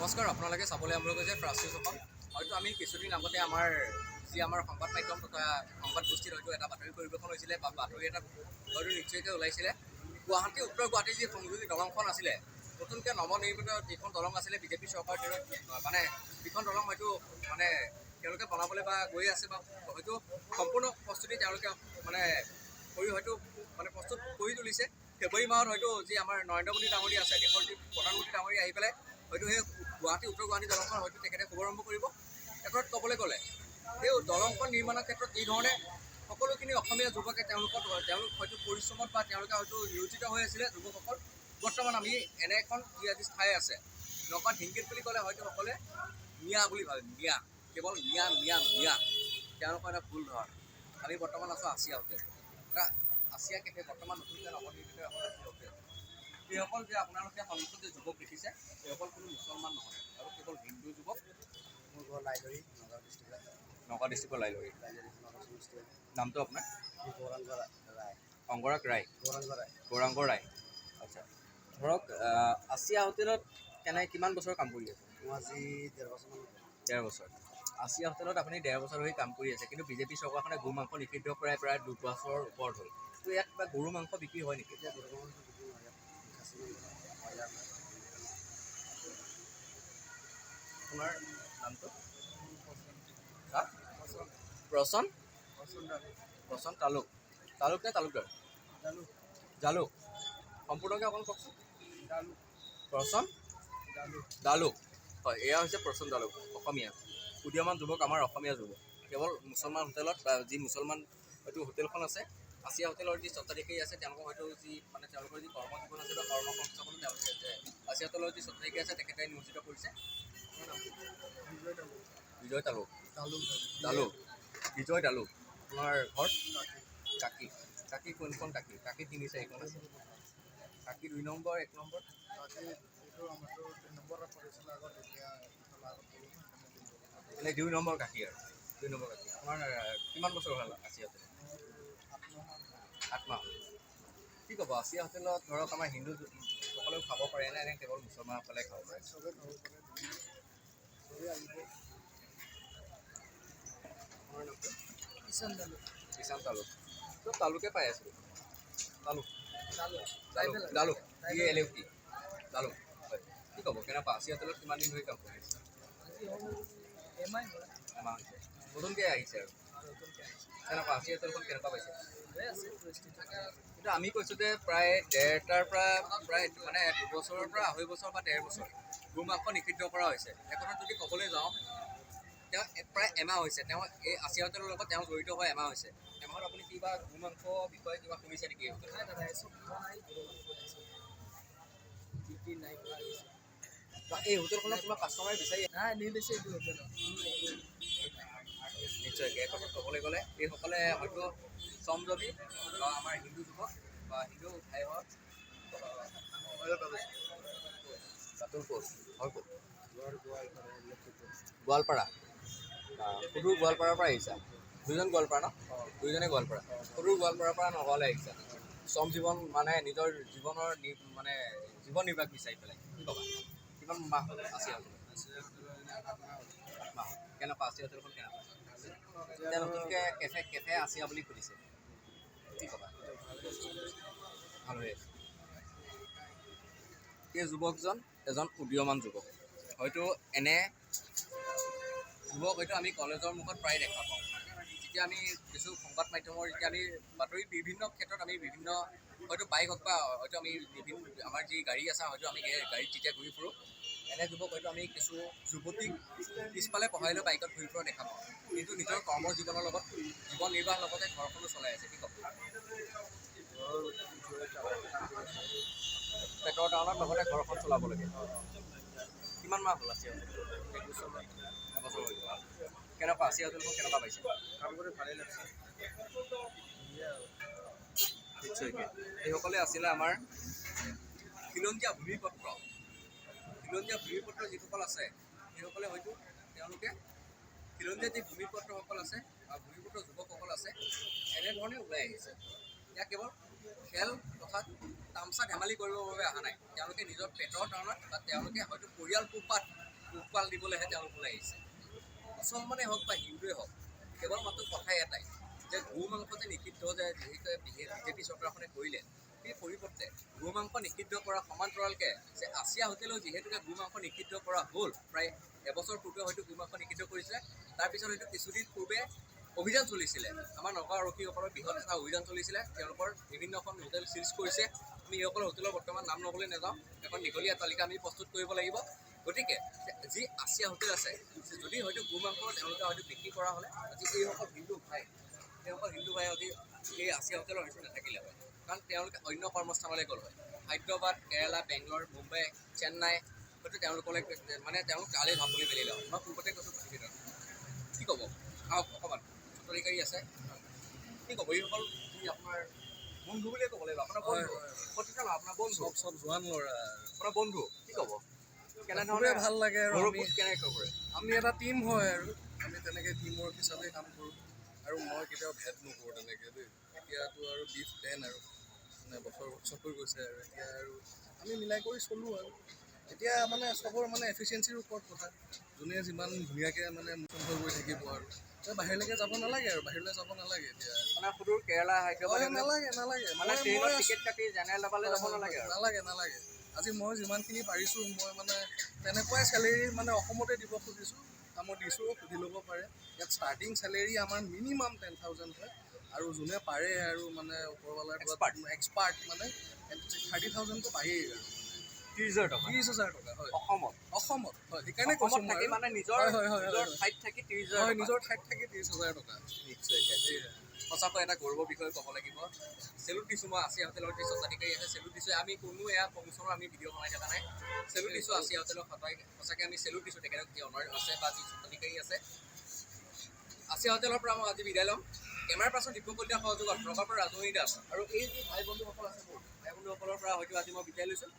নমস্কাৰ, আপোনালোকে চাবলৈ আৰম্ভ কৰিছে ফ্ৰাষ্ট্ৰীয় অসম। হয়তো আমি কিছুদিন আগতে আমাৰ সংবাদ মাধ্যম তথা সংবাদ গোষ্ঠীত হয়তো এটা বাতৰি পৰিৱেশন হৈছিলে বা বাতৰি এটা হয়তো নিশ্চয়কৈ ওলাইছিলে। গুৱাহাটী উত্তৰ গুৱাহাটীৰ যি সংযোগী দলংখন আছিলে, নতুনকৈ নৱনিৰ্মিত যিখন দলং আছিলে বিজেপি চৰকাৰৰ দিনত, মানে যিখন দলং হয়তো মানে তেওঁলোকে বনাবলৈ বা গৈ আছে বা হয়তো সম্পূৰ্ণ প্ৰস্তুতি তেওঁলোকে হয়তো প্ৰস্তুত কৰি তুলিছে। ফেব্ৰুৱাৰী মাহত হয়তো যি আমাৰ নৰেন্দ্ৰ মোদী ডাঙৰীয়া আছে, দেশৰ যি প্ৰধানমন্ত্ৰী ডাঙৰীয়া আহি পেলাই হয়তো সেই গুৱাহাটী উত্তৰ গুৱাহাটী দলংখন হয়তো তেখেতে শুভাৰম্ভ কৰিব। একৰত ক'বলৈ গ'লে সেই দলংখন নিৰ্মাণৰ ক্ষেত্ৰত এই ধৰণে সকলোখিনি অসমীয়া যুৱকে তেওঁলোক হয়তো পৰিশ্ৰমত বা তেওঁলোকে হয়তো নিয়োজিত হৈ আছিলে। যুৱকসকল বৰ্তমান আমি এনে এখন যি আজি ঠাই আছে, নগাঁৱত হিংকিত বুলি ক'লে হয়তো সকলোৱে মিয়া বুলি ভাবে, মিয়া, কেৱল মিয়া মিয়া মিয়া, তেওঁলোকৰ এটা ভুল ধৰণ। আমি বৰ্তমান আছোঁ আছিয়া হোটেল, এটা আছিয়া কেফে, বৰ্তমান নতুনকৈ নৱনিৰ্মিত এখন আছিয়া হোটেল। এইসকল যে আপোনালোকে সন্মুখত যে যুৱক দেখিছে, এইসকল কোনো মুছলমান নহয়, আৰু কেৱল হিন্দু যুৱক। মোৰ ঘৰ লাইলৰি, নগাঁও ডিষ্ট্ৰিক্টৰ লাইলৰি। নামটো আপোনাৰ? ৰায়। অংগৰাগ ৰায়। গৌৰাংগ ৰায়। আচ্ছা, ধৰক আছিয়া হোটেলত কিমান বছৰ কাম কৰি আছে? মই আজি 1.5 বছৰমান। 1.5 বছৰ। আছিয়া হোটেলত আপুনি 1.5 বছৰ ধৰি কাম কৰি আছে, কিন্তু বিজেপি চৰকাৰখনে গৰু মাংস নিষিদ্ধ কৰাই প্ৰায় 2 বছৰৰ ওপৰত হ'ল। তো ইয়াত কিবা গৰু মাংস বিক্ৰী হয় নেকি? এতিয়া গৰু মাংস বিক্ৰী নহয়, খাচী মাংস, আপোনাৰ নামটো? প্ৰচন তালুক। তালুক নে তালুকদাৰ? জালুক। সম্পূৰ্ণকৈ অকণ কওকচোন। প্ৰচন দালুক। হয়, এয়া হৈছে প্ৰচন দালুক, অসমীয়া উদীয়মান যুৱক, আমাৰ অসমীয়া যুৱক। কেৱল মুছলমান হোটেলত বা যি মুছলমান হয়তো হোটেলখন আছে, আছিয়া হোটেলৰ যি স্বত্বাধিকাৰী আছে, তেওঁলোকৰ হয়তো তেওঁলোকৰ যি কৰ্মজীৱন আছে বা কৰ্ম সংস্থাপনো তেওঁলোকে আছিয়া হোটেলৰ যি স্বত্বাধিকাৰী আছে তেখেতে নিয়োজিত কৰিছে। বিজয় তালুক। বিজয় তালুক। আপোনাৰ ঘৰ কাকি কোনখন কাকি? কাকি 3-4খন আছে। কাকি 2 নম্বৰ, 1 নম্বৰ। এনে 2 নম্বৰ কাকি আৰু 2 নম্বৰ কাকি। আপোনাৰ কিমান বছৰ হ'ল আছিয়া হোটেল? 8 মাহ। কি ক'ব, আছিয়া হোটেলত ধৰক আমাৰ হিন্দু সকলেও খাব পাৰে নে এনে কেৱল মুছলমানসকলে খাব পাৰে? কিষাণ তালুক। চব তালুকে পাই আছোঁ। তালুক দালুক দালুক। হয়, কি ক'ব, কেনেকুৱা আছিয়া হোটেলত কিমান দিন ধৰি কাম কৰি আছে? এমাহ হৈছে। নতুনকৈ আহিছে আৰু কেনেকুৱা আছিয়া হোটেলখন কেনেকুৱা পাইছে? কিন্তু আমি কৈছোঁ যে প্ৰায় 1.5টাৰ পৰা প্ৰায় 2 বছৰৰ পৰা 2.5 বছৰ বা 1.5 বছৰ গৰু মাংস নিষিদ্ধ কৰা হৈছে। একথা যদি ক'বলৈ যাওঁ, তেওঁ প্ৰায় এমাহ হৈছে, তেওঁ এই আছিয়া হোটেলৰ লগত তেওঁ জড়িত হৈ এমাহ হৈছে। এমাহত আপুনি কিবা গৰু মাংস বিষয়ে কিবা শুনিছে নেকি? এই হোটেলখনত কিবা কাষ্টমাৰ বিচাৰি নিশ্চয়কৈ একথা ক'বলৈ গ'লে এইসকলে হয়তো শ্ৰমজীৱী বা আমাৰ হিন্দু যুৱক বা হিন্দু ভাই হওক। বাতুল কোচ হয় ক'ত? গোৱালপাৰা। সুদূৰ গোৱালপাৰাৰ পৰা আহিছা? দুইজন গোৱালপাৰা ন? দুইজনে গোৱালপাৰা। সুদূৰ গোৱালপাৰাৰ পৰা নগাঁৱলৈ আহিছা। শ্ৰম জীৱন নিজৰ জীৱন নিৰ্বাহ বিচাৰি পেলাই কি ক'বা? কিমান মাহ আছিয়া হোটেল? 8 মাহ। কেনেকুৱা আছিয়া হোটেলখন কেনেকুৱা? এতিয়া নতুনকৈ কেফে আছিয়া বুলি খুলিছে, কি ক'বা? ভাল হৈ আছে। এই যুৱকজন এজন উদীয়মান যুৱক। হয়তো এনে যুৱক হয়তো আমি কলেজৰ মুখত প্ৰায় দেখা পাওঁ। যেতিয়া আমি কিছু সংবাদ মাধ্যমৰ যেতিয়া আমি বাতৰি বিভিন্ন ক্ষেত্ৰত আমি বিভিন্ন হয়তো বাইক হওক বা হয়তো আমি আমাৰ যি গাড়ী আছে, হয়তো আমি গাড়ীত যেতিয়া ঘূৰি ফুৰোঁ, এনে যুৱক হয়তো আমি কিছু যুৱতীক পিছফালে বহাই লৈ বাইকত ঘূৰি ফুৰা দেখা পাওঁ। কিন্তু নিজৰ কৰ্মৰ জীৱনৰ লগত জীৱন নিৰ্বাহৰ লগতে ঘৰখনো চলাই আছে, কি ক'ব? পেটৰ টাউনত লগতে ঘৰখন চলাব লাগে। কিমান মাহ হ'ল আছিয়া হোটেল? 1 বছৰ হৈ গ'ল। কেনেকুৱা আছিয়া হোটেলখন কেনেকুৱা পাইছে? কাম কৰি ভালেই লাগিছে। নিশ্চয়কৈ এইসকলে আছিলে আমাৰ খিলঞ্জীয়া ভূমিপত্ৰ যিসকল আছে, সেইসকলে হয়তো তেওঁলোকে খিলঞ্জীয়া যি ভূমিপত্ৰসকল আছে বা ভূমিপত্ৰ যুৱকসকল আছে, এনেধৰণে ওলাই আহিছে। ইয়াক কেৱল খেল তথা তামচা ধেমালি কৰিবৰ বাবে অহা নাই। তেওঁলোকে নিজৰ পেটৰ কাৰণত বা তেওঁলোকে হয়তো পৰিয়াল পোহপাত পোহপাল দিবলৈহে তেওঁলোক ওলাই আহিছে। মুছলমানেই হওক বা হিন্দুৱে হওক, কেৱল মাত্ৰ কথাই এটাই যে গো মাংস যে নিষিদ্ধ যে যিহেতু বিজেপি চৰকাৰখনে কৰিলে, সেই পৰিৱৰ্তে গো মাংস নিষিদ্ধ কৰা সমান্তৰালকে যে আছিয়া হোটেলেও যিহেতুকে গো মাংস নিষিদ্ধ কৰা হ'ল, প্ৰায় এবছৰ পূৰ্বে হয়তো গো মাংস নিষিদ্ধ কৰিছিলে, তাৰপিছত হয়তো কিছুদিন পূৰ্বে অভিযান চলিছিলে, আমাৰ নগৰ আৰক্ষীসকলৰ বৃহৎ এটা অভিযান চলিছিলে, তেওঁলোকৰ বিভিন্নখন হোটেল চিজ কৰিছে। আমি এইসকল হোটেলৰ বৰ্তমান নাম ল'বলৈ নাযাওঁ, এখন দীঘলীয়া তালিকা আমি প্ৰস্তুত কৰিব লাগিব। গতিকে যি আছিয়া হোটেল আছে, যদি হয়তো গো মাংস তেওঁলোকে হয়তো বিক্ৰী কৰা হ'লে আজি এইসকল হিন্দু ভাই আজি এই আছিয়া হোটেলৰ হয়তো নাথাকিলে হয়, কাৰণ তেওঁলোকে অন্য কৰ্মস্থানলৈ গ'ল হয়। হায়দৰাবাদ, কেৰালা, বেংগলৰ, মুম্বাই, চেন্নাই হয়তো তেওঁলোকলৈ মানে তেওঁলোক তালৈ ভাবলৈ মেলিলে হয়। মই পূৰ্বতে কৈছোঁ প্ৰতিবেদন কি ক'ব আহক অকণমান চুতলিকাৰী আছে, কি ক'ব এইসকল যি আপোনাৰ বন্ধু বুলিয়ে ক'ব লাগিব, আপোনাৰ বন্ধু প্ৰতিজন আপোনাৰ বন্ধু চব জোৱান ল'ৰা আপোনাৰ বন্ধু, কি ক'ব কেনেধৰণে খুবেই ভাল লাগে আৰু গৌৰৱবোধ কেনেকৈ কৰে? আমি এটা টিম হয় আৰু আমি তেনেকৈ টিম ৱৰ্ক হিচাপে কাম কৰোঁ আৰু মই কেতিয়াও ভেদ নকৰোঁ তেনেকৈ দেই। এতিয়াতো আৰু বিফ বেন আৰু মানে বছৰ হৈ গৈছে আৰু এতিয়া আৰু আমি মিলাই কৰি চলোঁ আৰু এতিয়া মানে চবৰ মানে এফিচিয়েঞ্চিৰ ওপৰত কথা, যোনে যিমান ধুনীয়াকৈ মানে মুখমুখ গৈ থাকিব আৰু বাহিৰলৈকে যাব নালাগে আৰু বাহিৰলৈ যাব নালাগে এতিয়া মানে সুদূৰ কেৰালা, হায়দৰাবাদ নালাগে মানে ট্ৰেইনত টিকেট কাটি জেনেৰেল ডাবালৈ যাব নালাগে আৰু নালাগে। আজি মই যিমানখিনি পাৰিছোঁ মই মানে তেনেকুৱাই চেলেৰি মানে অসমতে দিব খুজিছোঁ, মই দিছোঁ, সুধি ল'ব পাৰে। ইয়াত ষ্টাৰ্টিং চেলেৰি আমাৰ মিনিমাম 10,000 হয় আৰু যোনে পাৰে আৰু মানে ওপৰৱালাৰ এক্সপাৰ্ট মানে 30,000টো পায়েই আৰু 30,000 টকা 30,000 টকা হয় অসমত হয়। সেইকাৰণে কৈছোঁ অসমত থাকি মই মানে নিজৰ ঠাইত থাকি 30,000 হয়, টকা। নিজৰ ঠাইত থাকি 30,000 টকা। নিশ্চয়কৈ সঁচাকৈ এটা গৌৰৱৰ বিষয়ে ক'ব লাগিব। চেলুট দিছোঁ মই আছিয়া হোটেলৰ যি স্বত্বাধিকাৰী আছে, চেলুট দিছোঁ। আমি কোনো এয়া প্ৰমোচনৰ আমি ভিডিঅ' বনাই থকা নাই, চেলুট দিছোঁ আছিয়া হোটেলৰ সঁচাকৈ আমি চেলুট দিছোঁ তেখেতক যি অনাৰ আছে বা যি স্বত্বাধিকাৰী আছে। আছিয়া হোটেলৰ পৰা মই আজি বিদায় ল'ম। কেমেৰা পাৰ্চন দীপক কলিতাৰ সহযোগত নগৰ পৰা ৰাজমণি দাস আৰু এই যি ভাই বন্ধুসকল আছে মোৰ ভাই বন্ধুসকলৰ পৰা হয়তো আজি মই বিদায় লৈছোঁ।